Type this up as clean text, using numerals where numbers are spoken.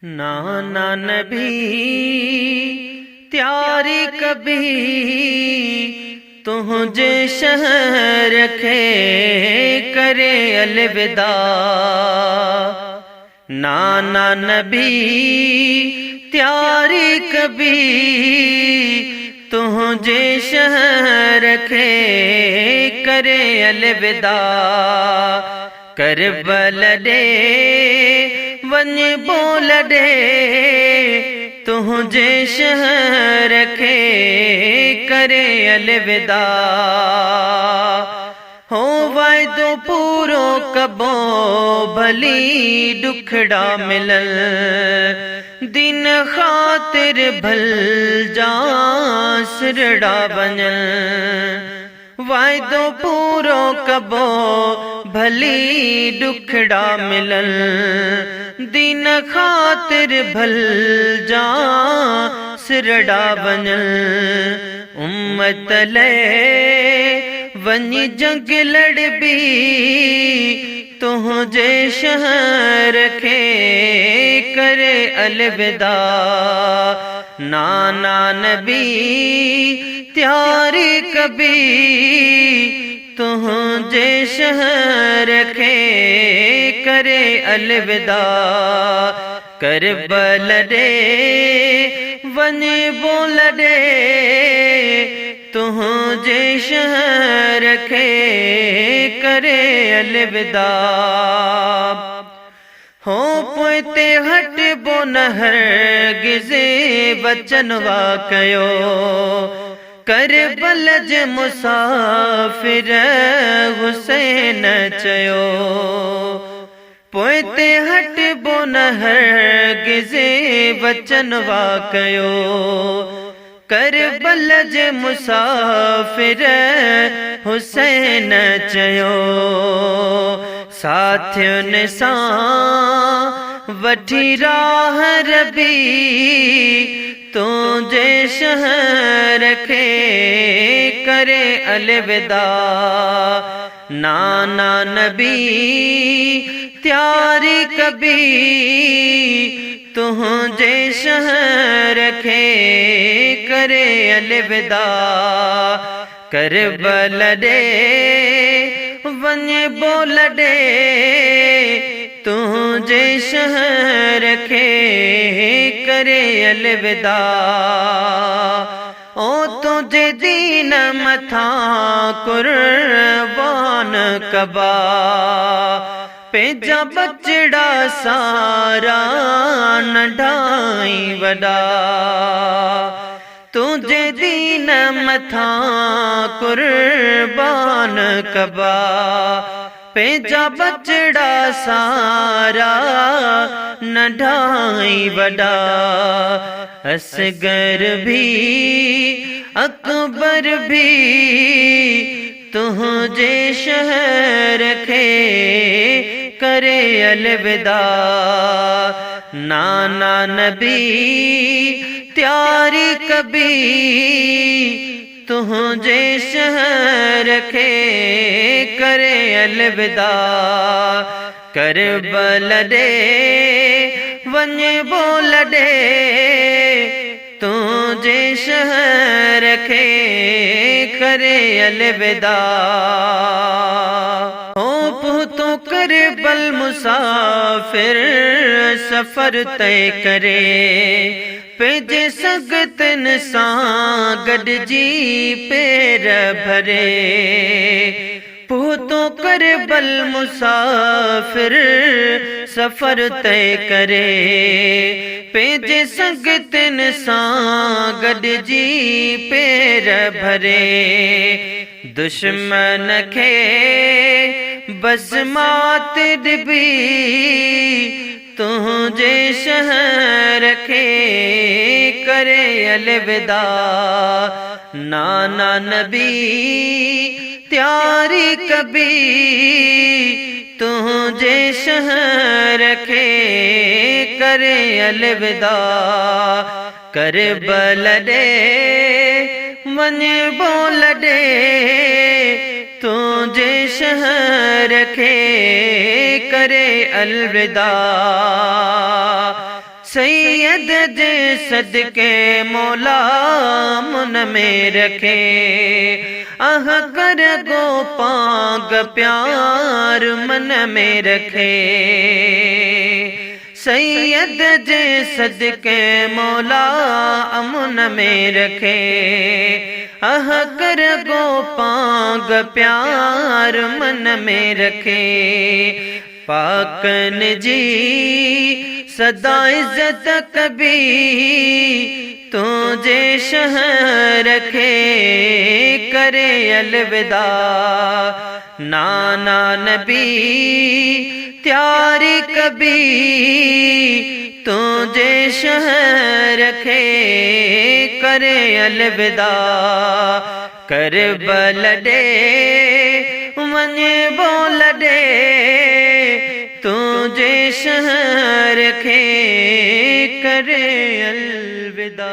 नाना नबी त्यारी कभी तुझे शहर खे करे अलविदा। नाना नबी त्यारी कभी तुझे शहर खे करे अलविदा। करबल दे वन बोल दे तुझे शहर खे करे अलविदा। हो वायदो पूरो कबो भली दुखड़ा मिलल दिन खातिर भल जा सिरड़ा बनल। वायदो पूरो कबो भली दुखड़ा मिलल दिन खातिर भल जा सिरड़ा बनल। उम्मत ले वनी जंग लड़बी तुझे शहर खे करे अलविदा। नाना नबी त्यारी कभी तुझे शहर खे करे अलविदा। करबल दे वन बोल दे तुझे शहर खे करे अलविदा। हो पोते हट बो नहर गिजे बचनवा कयो करबल ज मुसाफिर हुसैन चयो। पोते हट बो नहर गिजे बचनवा कयो करबल ज मुसाफिर हुसैन चयो। साथियुन सां वठी राह रबी तुझे शहर खे करे अलविदा। नाना नबी त्यारी कभी तुझे शहर खे करे अलविदा। करबल दे वन बोल दे तुझे शहर खे करे अलविदा। ओ तुझे दीन मथा कुर्बान कबा पेजा बचड़ा सारा नढाई वडा। तुझे दीन मथा कुर्बान कबा पेजा बचड़ा सारा नढाई वडा। असगर भी अकबर भी तुझे शहर खे करे अलविदा। नाना नबी त्यारी कभी तुझे शहर खे करे अलविदा। करबल दे वन बोल दे तुझे शहर खे करे अलविदा। ओ पुतो करबल मुसाफिर सफर तय करे पेजे सगतन सां गॾजी पेर भरे। पुतो करबल मुसाफिर सफर तय करे पेजे सगतन सां गॾजी पेर भरे। दुश्मन खे बस मात ॾिबी तुझे शहर खे करे अलविदा। नाना नबी त्यारी कभी तुझे शहर खे करे अलविदा। करबल दे वन बोल दे तुझे शहर खे करे अलविदा। सैयद जे सदके मौला मुन में रखे, आह कर गो पाग प्यार मन में रखे। सैयद जे सदके मौला अमुन में रखे, आह कर गो पाग प्यार मन में रखे। पाकन जी सदा इज्जत कभी तुझे शहर रखे, करे अलविदा नाना नबी त्यारी कभी तुझे शहर रखे, करे अलविदा। करबल दे मन बोल दे तुझे शहर रखे, करे अलविदा।